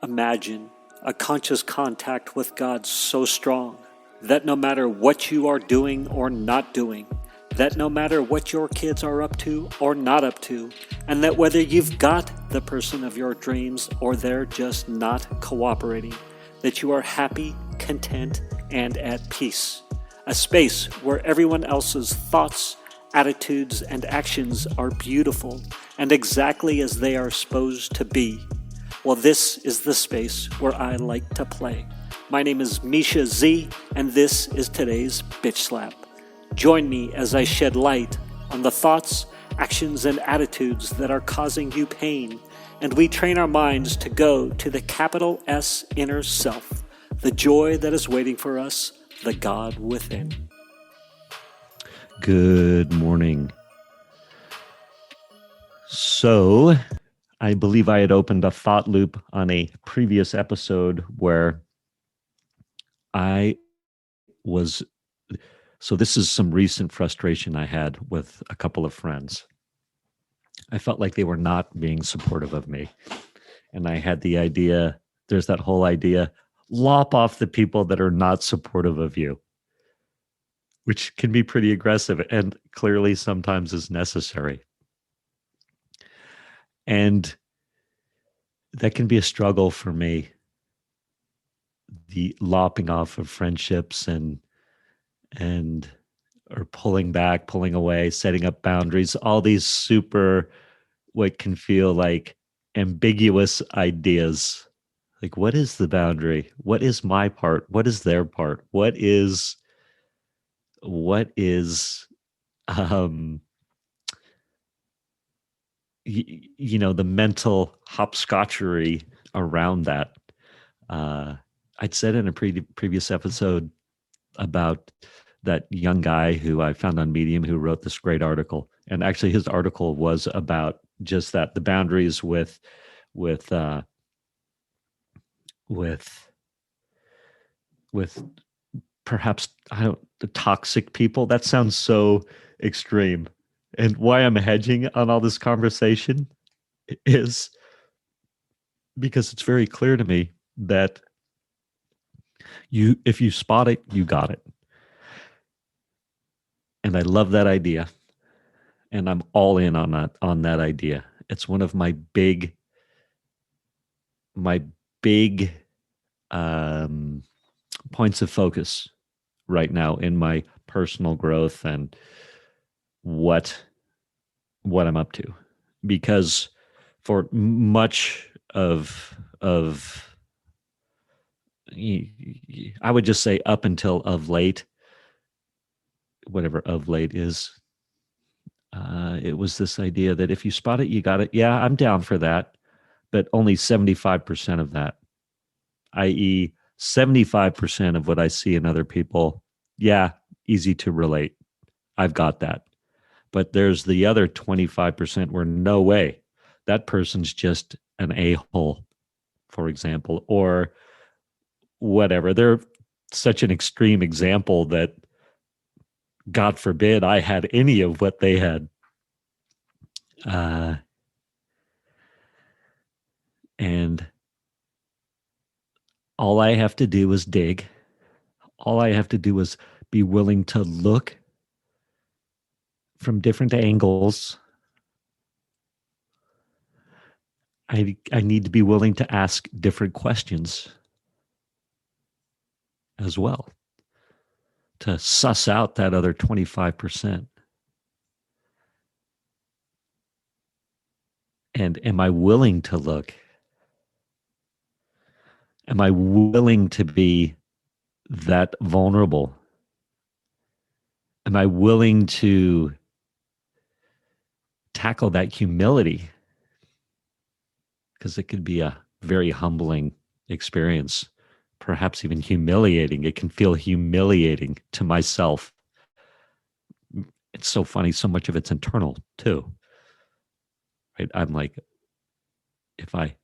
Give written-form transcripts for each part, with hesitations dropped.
Imagine a conscious contact with God so strong that no matter what you are doing or not doing, that no matter what your kids are up to or not up to, and that whether you've got the person of your dreams or they're just not cooperating, that you are happy, content, and at peace. A space where everyone else's thoughts, attitudes, and actions are beautiful and exactly as they are supposed to be. Well, this is the space where I like to play. My name is Mischa Z, and this is today's Bitch Slap. Join me as I shed light on the thoughts, actions, and attitudes that are causing you pain, and we train our minds to go to the capital S inner self, the joy that is waiting for us, the God within. Good morning. So, I believe I had opened a thought loop on a previous episode where this is some recent frustration I had with a couple of friends. I felt like they were not being supportive of me. And I had the idea, there's that whole idea, lop off the people that are not supportive of you, which can be pretty aggressive and clearly sometimes is necessary. And that can be a struggle for me, the lopping off of friendships and or pulling back, pulling away, setting up boundaries, all these super, what can feel like ambiguous ideas. Like, what is the boundary? What is my part? What is their part? What is the mental hopscotchery around that. I'd said in a previous episode about that young guy who I found on Medium who wrote this great article. And actually his article was about just that, the boundaries with perhaps, the toxic people. That sounds so extreme. And why I'm hedging on all this conversation is because it's very clear to me that if you spot it, you got it. And I love that idea. And I'm all in on that idea. It's one of my big points of focus right now in my personal growth and what I'm up to. Because for much of I would just say up until of late, whatever of late is, it was this idea that if you spot it, you got it. Yeah, I'm down for that, but only 75% of that, i.e. 75% of what I see in other people, yeah, easy to relate. I've got that. But there's the other 25% where no way, that person's just an a-hole, for example, or whatever. They're such an extreme example that God forbid I had any of what they had. And all I have to do is dig. All I have to do is be willing to look from different angles. I need to be willing to ask different questions as well to suss out that other 25%. And am I willing to look? Am I willing to be that vulnerable? Am I willing to tackle that humility? Because it could be a very humbling experience, perhaps even humiliating. It can feel humiliating to myself. It's so funny, so much of it's internal too. Right? I'm like, if I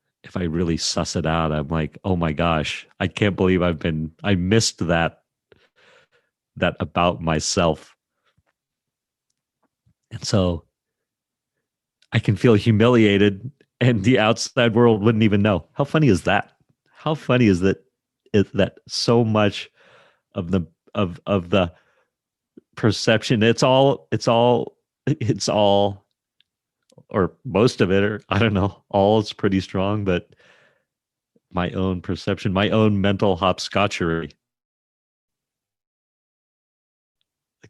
really suss it out, I'm like, oh my gosh, I can't believe I missed that about myself. And so I can feel humiliated and the outside world wouldn't even know. How funny is that? how funny is that? That so much of the perception, it's all, or most of it, or I don't know, all is pretty strong, but my own perception, my own mental hopscotchery,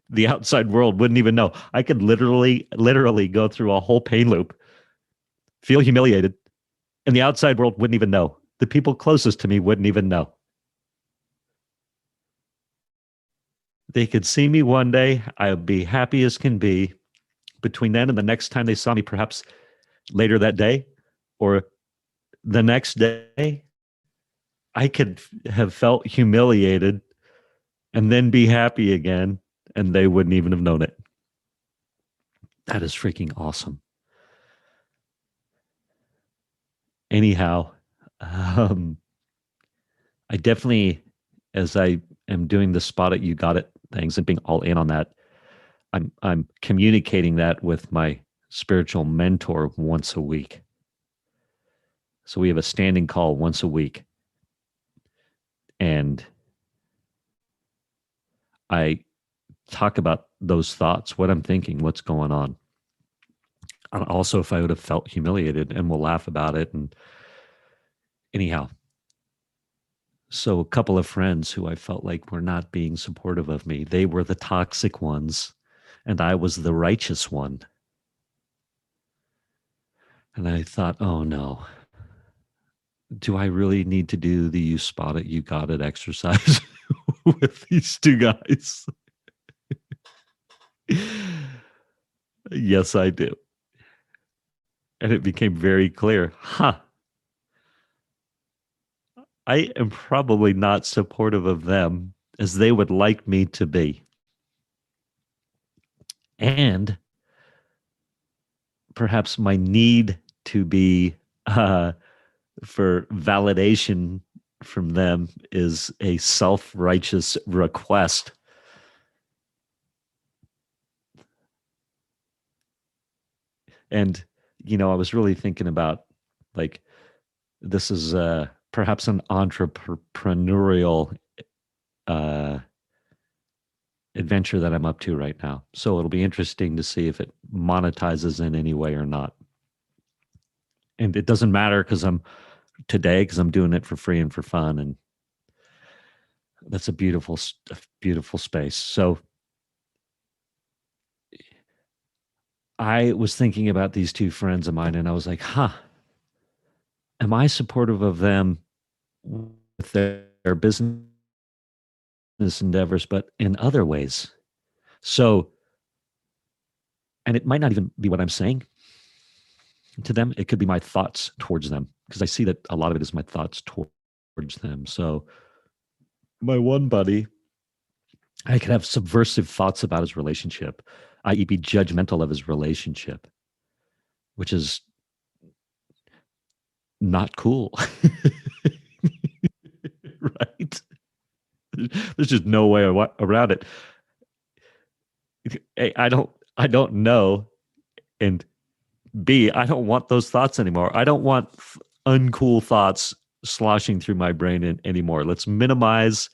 the outside world wouldn't even know. I could literally go through a whole pain loop, feel humiliated, and the outside world wouldn't even know. The people closest to me wouldn't even know. They could see me one day, I would be happy as can be. Between then and the next time they saw me, perhaps later that day or the next day, I could have felt humiliated and then be happy again, and they wouldn't even have known it. That is freaking awesome. Anyhow, um, I definitely, as I am doing the spot it, you got it things and being all in on that, I'm communicating that with my spiritual mentor once a week. So we have a standing call once a week, and I talk about those thoughts, what I'm thinking, what's going on. And also, if I would have felt humiliated, and we'll laugh about it. And anyhow, so a couple of friends who I felt like were not being supportive of me, they were the toxic ones, and I was the righteous one. And I thought, oh no, do I really need to do the you spot it, you got it exercise with these two guys? Yes, I do. And it became very clear, I am probably not supportive of them as they would like me to be. And perhaps my need to be for validation from them is a self-righteous request. And, I was really thinking about, like, this is perhaps an entrepreneurial uh, adventure that I'm up to right now. So it'll be interesting to see if it monetizes in any way or not. And it doesn't matter because I'm doing it for free and for fun, and that's a beautiful space. So I was thinking about these two friends of mine, and I was like, am I supportive of them with their business endeavors, but in other ways? So, and it might not even be what I'm saying to them. It could be my thoughts towards them, because I see that a lot of it is my thoughts towards them. So my one buddy, I could have subversive thoughts about his relationship, i.e., be judgmental of his relationship, which is not cool. Right? There's just no way around it. A, I don't know, and B, I don't want those thoughts anymore. I don't want uncool thoughts sloshing through my brain anymore. Let's minimize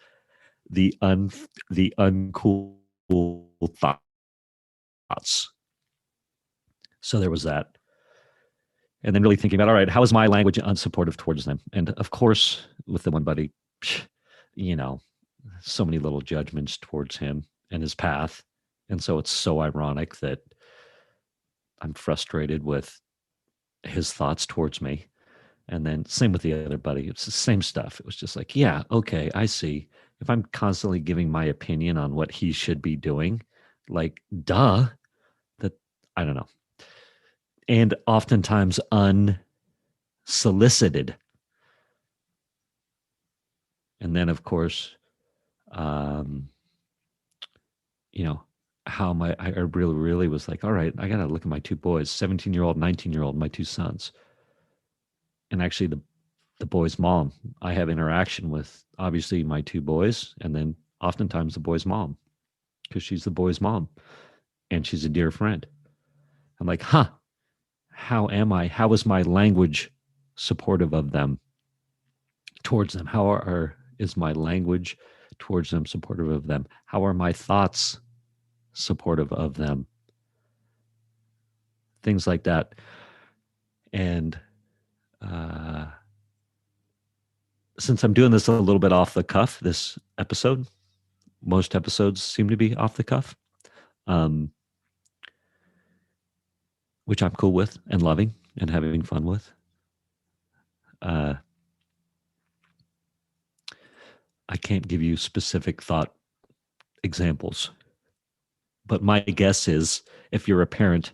the uncool thoughts. So there was that. And then really thinking about, all right, how is my language unsupportive towards them? And of course, with the one buddy, you know, so many little judgments towards him and his path. And so it's so ironic that I'm frustrated with his thoughts towards me. And then same with the other buddy. It's the same stuff. It was just like, yeah, okay, I see. If I'm constantly giving my opinion on what he should be doing, like, duh, that I don't know. And oftentimes unsolicited. And then, of course, um, you know, how I really was like, all right, I got to look at my two boys, 17-year-old, 19-year-old, my two sons. And actually, the boy's mom, I have interaction with, obviously, my two boys, and then oftentimes the boy's mom, because she's the boy's mom and she's a dear friend. I'm like, how is my language supportive of them towards them? Is my language towards them supportive of them? How are my thoughts supportive of them? Things like that. And since I'm doing this a little bit off the cuff, this episode, most episodes seem to be off the cuff, which I'm cool with and loving and having fun with. I can't give you specific thought examples, but my guess is if you're a parent,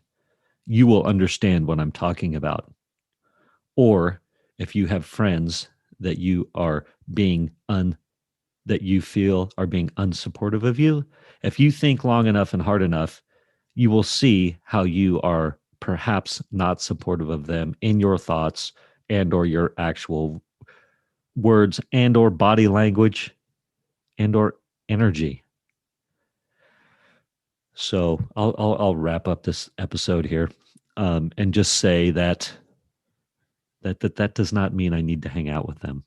you will understand what I'm talking about. Or if you have friends that you are being that you feel are being unsupportive of you, if you think long enough and hard enough, you will see how you are perhaps not supportive of them in your thoughts and or your actual words and or body language and or energy. So I'll wrap up this episode here and just say that does not mean I need to hang out with them.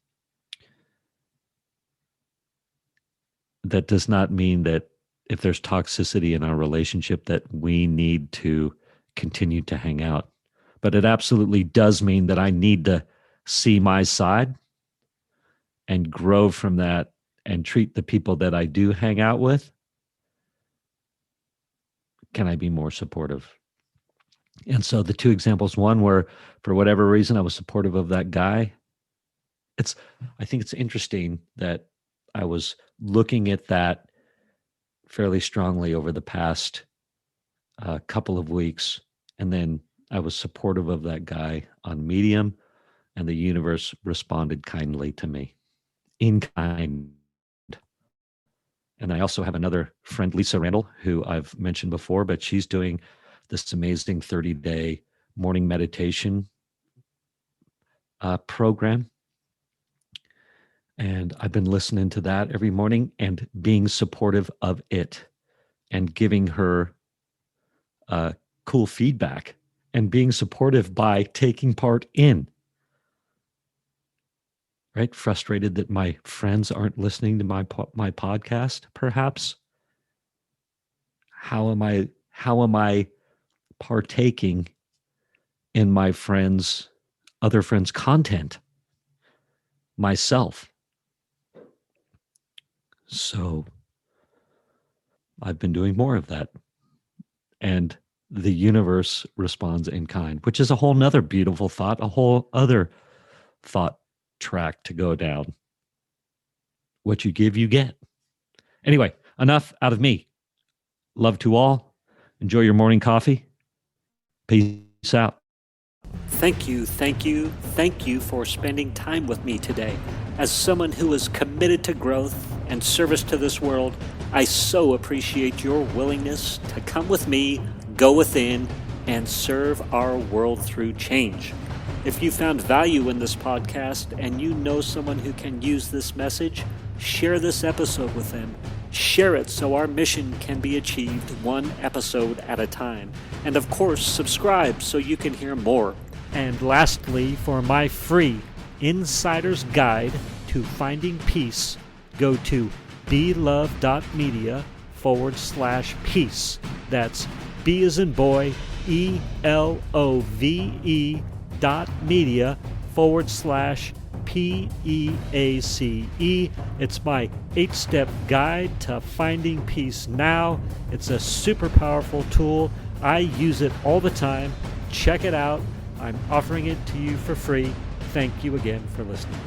That does not mean that if there's toxicity in our relationship that we need to continue to hang out. But it absolutely does mean that I need to see my side and grow from that and treat the people that I do hang out with. Can I be more supportive? And so the two examples, one where for whatever reason I was supportive of that guy. I think it's interesting that I was looking at that fairly strongly over the past couple of weeks. And then I was supportive of that guy on Medium, and the universe responded kindly to me, in kind. And I also have another friend, Lisa Randall, who I've mentioned before, but she's doing this amazing 30-day morning meditation program. And I've been listening to that every morning and being supportive of it and giving her cool feedback and being supportive by taking part in. Right? Frustrated that my friends aren't listening to my podcast, perhaps. How am I partaking in my other friends' content myself? So I've been doing more of that. And the universe responds in kind, which is a whole nother beautiful thought, a whole other thought track to go down. What you give, you get. Anyway, enough out of me. Love to all. Enjoy your morning coffee. Peace out. Thank you for spending time with me today. As someone who is committed to growth and service to this world, I so appreciate your willingness to come with me, go within, and serve our world through change. If you found value in this podcast and you know someone who can use this message, share this episode with them. Share it so our mission can be achieved one episode at a time. And of course, subscribe so you can hear more. And lastly, for my free Insider's Guide to Finding Peace, go to belove.media/peace. That's B as in boy, ELOVE.media/PEACE. It's my 8-step guide to finding peace now. It's a super powerful tool. I use it all the time. Check it out. I'm offering it to you for free. Thank you again for listening.